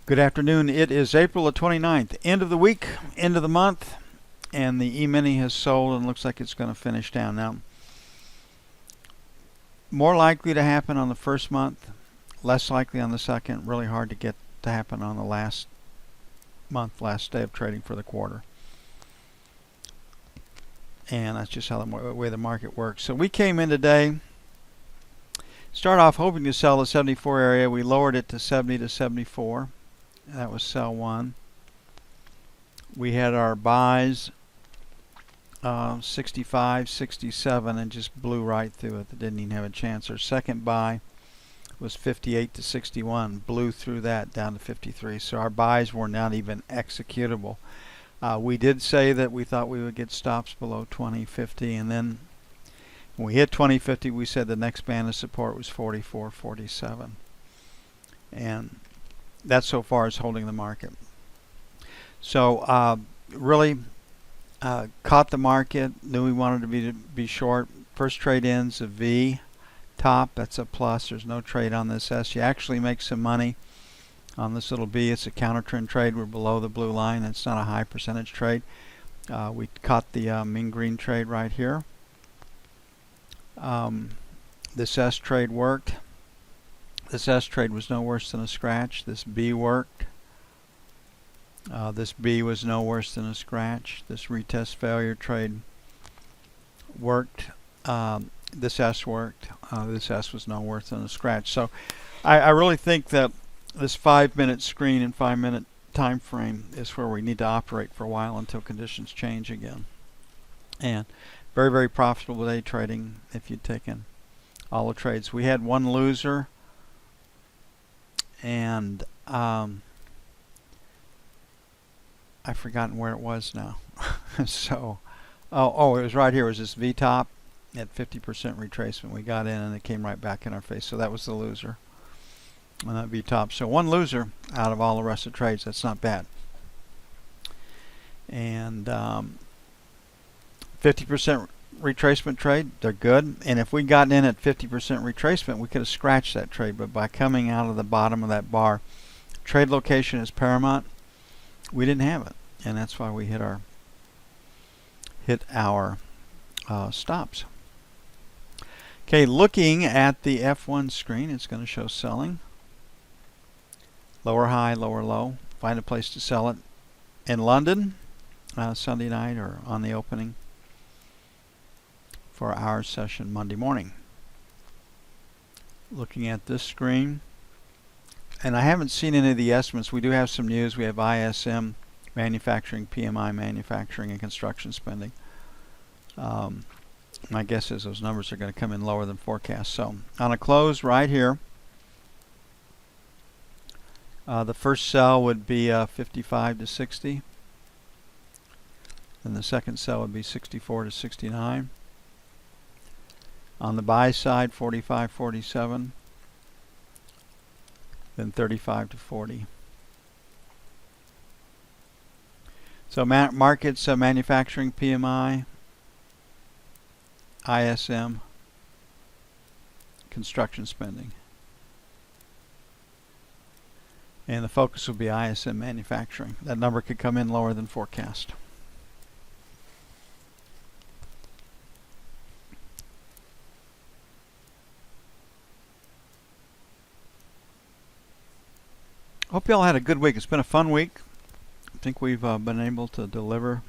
Good afternoon. It is April the 29th, end of the week, end of the month, and the E-mini has sold and looks like it's going to finish down. Now, more likely to happen on the first month, less likely on the second, really hard to get to happen on the last month, last day of trading for the quarter. And that's just how the way the market works. So we came in today, start off hoping to sell the 74 area. We lowered it to 70 to 74. That was sell one. We had our buys 65, 67, and just blew right through it. They didn't even have a chance. Our second buy was 58 to 61, blew through that down to 53. So our buys were not even executable. We did say that we thought we would get stops below 2050, and then when we hit 2050, we said the next band of support was 44, 47, and that so far is holding the market. So really caught the market, knew we wanted to be short. First trade ends a V top, that's a plus. There's no trade on this S. You actually make some money on this little B. It's a counter trend trade. We're below the blue line. It's not a high percentage trade. We caught the mean green trade right here. This S trade worked. This S trade was no worse than a scratch. This B worked. This B was no worse than a scratch. This retest failure trade worked. This S worked. This S was no worse than a scratch. So I really think that this 5-minute screen and 5-minute time frame is where we need to operate for a while until conditions change again. And very, very profitable day trading if you'd taken all the trades. We had one loser, and I've forgotten where it was now. So, it was right here. It was this V top at 50% retracement. We got in and it came right back in our face. So that was the loser on that V top. So one loser out of all the rest of the trades. That's not bad. And 50% retracement trade, they're good. And if we'd gotten in at 50% retracement, we could have scratched that trade. But by coming out of the bottom of that bar, trade location is paramount. We didn't have it, and that's why we hit our stops. Okay, looking at the F1 screen, it's going to show selling. Lower high, lower low. Find a place to sell it in London Sunday night or on the opening for our session Monday morning. Looking at this screen, and I haven't seen any of the estimates. We do have some news. We have ISM, manufacturing, PMI, manufacturing, and construction spending. My guess is those numbers are going to come in lower than forecast. So on a close right here, the first sell would be 55 to 60. And the second sell would be 64 to 69. On the buy side, 45, 47. Then 35 to 40. So markets, manufacturing, PMI, ISM, construction spending. And the focus will be ISM manufacturing. That number could come in lower than forecast. Hope you all had a good week. It's been a fun week. I think we've been able to deliver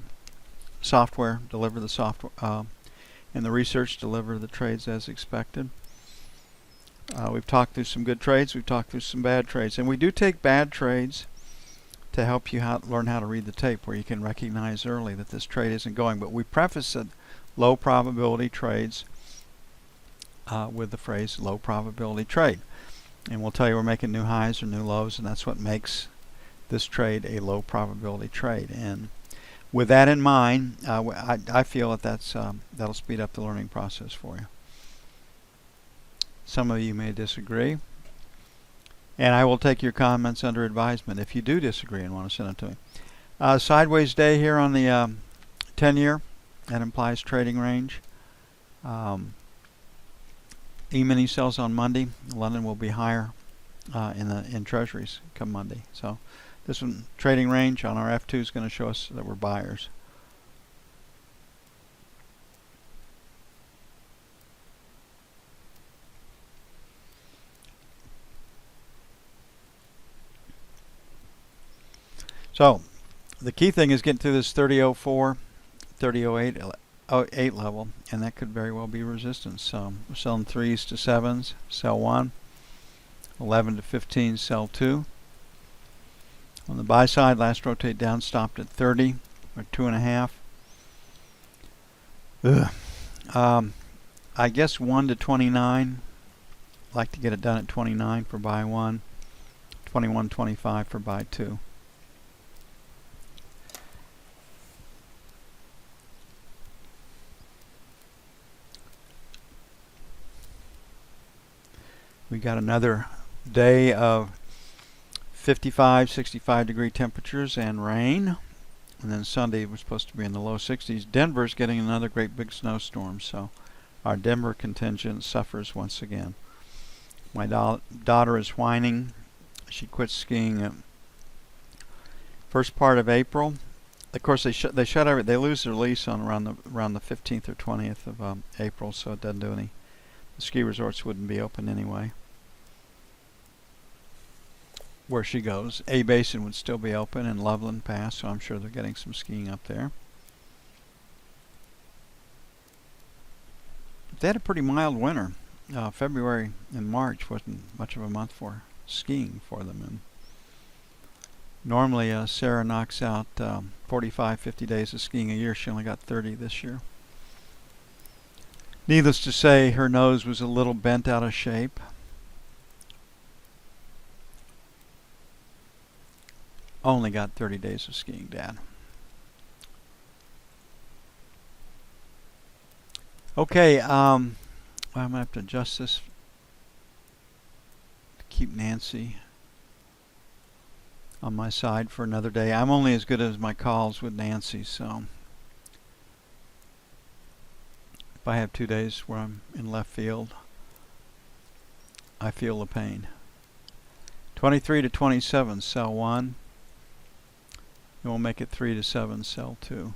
software, and the research, deliver the trades as expected. We've talked through some good trades. We've talked through some bad trades. And we do take bad trades to help you learn how to read the tape, where you can recognize early that this trade isn't going. But we preface it, low probability trades with the phrase low probability trade. And we'll tell you we're making new highs or new lows, and that's what makes this trade a low probability trade. And with that in mind, I feel that that'll speed up the learning process for you. Some of you may disagree, and I will take your comments under advisement if you do disagree and want to send it to me. Sideways day here on the 10-year. That implies trading range. E-mini sells on Monday. London will be higher in treasuries come Monday. So this one, trading range on our F2 is going to show us that we're buyers. So the key thing is getting through this 30.04, 30.08 level, and that could very well be resistance. So we're selling 3s to 7s, sell 1, 11 to 15, sell 2. On the buy side, last rotate down stopped at 30 or 2.5. I guess 1 to 29. Like to get it done at 29 for buy 1, 21.25 for buy 2. We got another day of 55, 65 degree temperatures and rain. And then Sunday was supposed to be in the low 60s. Denver's getting another great big snowstorm, so our Denver contingent suffers once again. My daughter is whining. She quit skiing at first part of April. Of course, they lose their lease on around the 15th or 20th of April, so it doesn't do any. The ski resorts wouldn't be open anyway. Where she goes, A Basin would still be open in Loveland Pass, so I'm sure they're getting some skiing up there. They had a pretty mild winter. February and March wasn't much of a month for skiing for them. And normally Sarah knocks out 45, 50 days of skiing a year. She only got 30 this year. Needless to say, her nose was a little bent out of shape. Only got 30 days of skiing, Dad. Okay, I'm going to have to adjust this to keep Nancy on my side for another day. I'm only as good as my calls with Nancy, so if I have 2 days where I'm in left field, I feel the pain. 23 to 27, sell 1. And we'll make it 3 to 7, sell 2.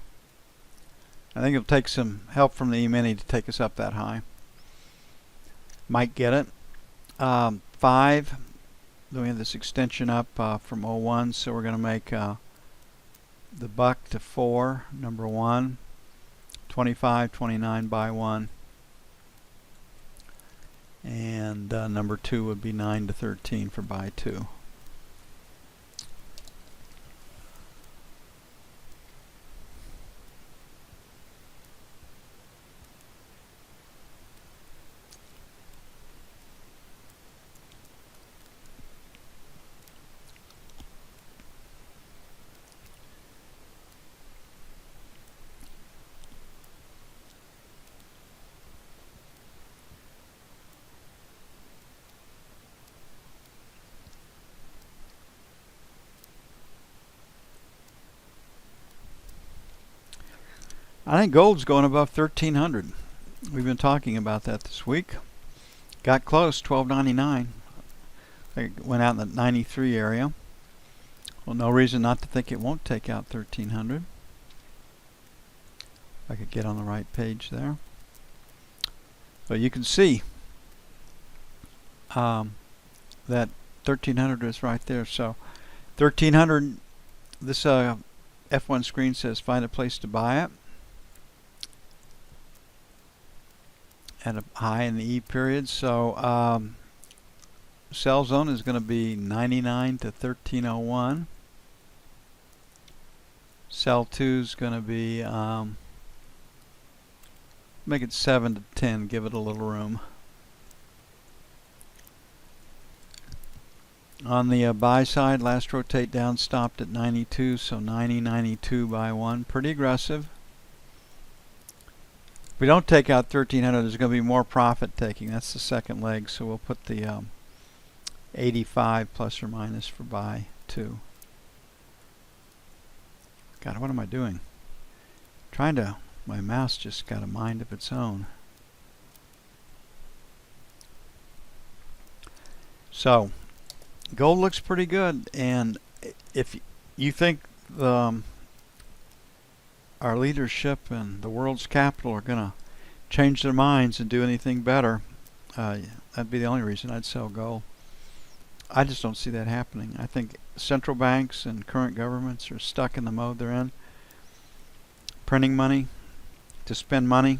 I think it'll take some help from the E-mini to take us up that high. Might get it. 5. Then we have this extension up from 01, so we're going to make the buck to 4, number 1. 25, 29, buy 1. And number 2 would be 9 to 13 for buy 2. I think gold's going above 1,300. We've been talking about that this week. Got close, 12.99. It went out in the 93 area. Well, no reason not to think it won't take out 1,300. If I could get on the right page there. So you can see that 1,300 is right there. So 1,300, this F1 screen says find a place to buy it. At a high in the E period, so sell zone is going to be 99 to 1301. Sell 2 is going to be make it 7 to 10, give it a little room. On the buy side, last rotate down stopped at 92, so 90, 92 buy 1, pretty aggressive. If we don't take out 1,300, there's going to be more profit taking. That's the second leg, so we'll put the 85 plus or minus for buy 2. God, what am I doing? My mouse just got a mind of its own. So, gold looks pretty good, and if you think our leadership and the world's capital are going to change their minds and do anything better, that'd be the only reason I'd sell gold. I just don't see that happening. I think central banks and current governments are stuck in the mode they're in, printing money to spend money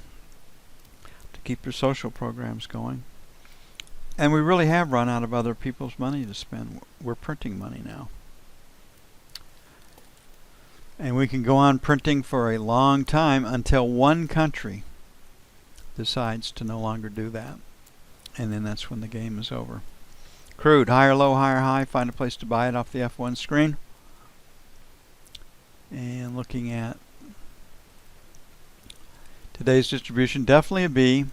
to keep their social programs going. And we really have run out of other people's money to spend. We're printing money now. And we can go on printing for a long time until one country decides to no longer do that. And then that's when the game is over. Crude, higher low, higher high. Find a place to buy it off the F1 screen. And looking at today's distribution, definitely a B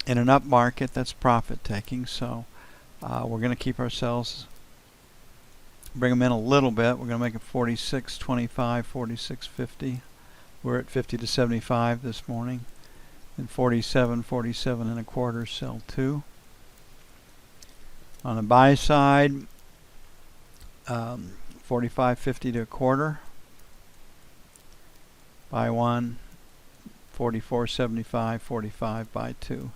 in an up market that's profit taking. So we're going to keep ourselves, bring them in a little bit. We're going to make it 46.25, 46.50. We're at 50 to 75 this morning. And 47, 47 and a quarter, sell 2. On the buy side, 45.50 to a quarter. Buy 1, 44.75, 45, buy 2.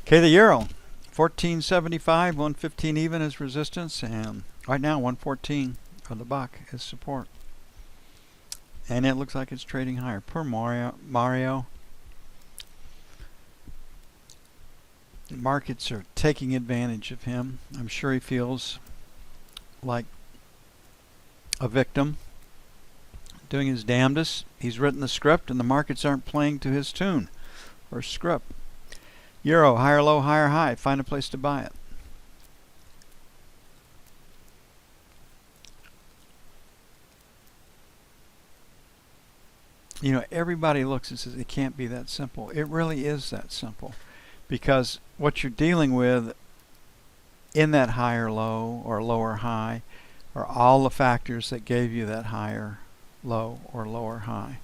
Okay, the euro, 14.75, 115 even is resistance, and right now 114 for the buck is support. And it looks like it's trading higher. Poor Mario. The markets are taking advantage of him. I'm sure he feels like a victim, doing his damnedest. He's written the script, and the markets aren't playing to his tune or script. Euro, higher low, higher high. Find a place to buy it. You know, everybody looks and says it can't be that simple. It really is that simple, because what you're dealing with in that higher low or lower high are all the factors that gave you that higher low or lower high.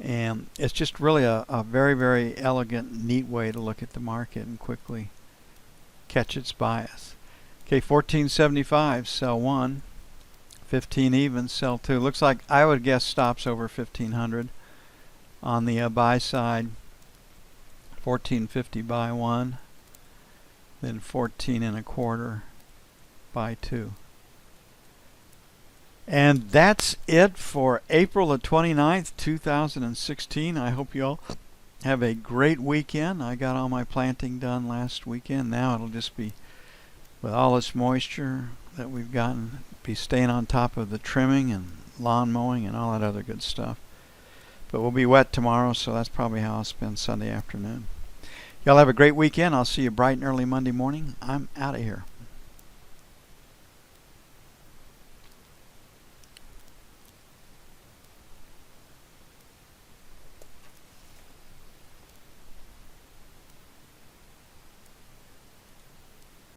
And it's just really a very, very elegant, neat way to look at the market and quickly catch its bias. Okay, 14.75, sell 1. 15 even, sell 2. Looks like I would guess stops over 1500. On the buy side, 14.50, buy 1. Then 14 and a quarter, buy 2. And that's it for April the 29th, 2016. I hope you all have a great weekend. I got all my planting done last weekend. Now it'll just be, with all this moisture that we've gotten, be staying on top of the trimming and lawn mowing and all that other good stuff. But we'll be wet tomorrow, so that's probably how I'll spend Sunday afternoon. Y'all have a great weekend. I'll see you bright and early Monday morning. I'm out of here.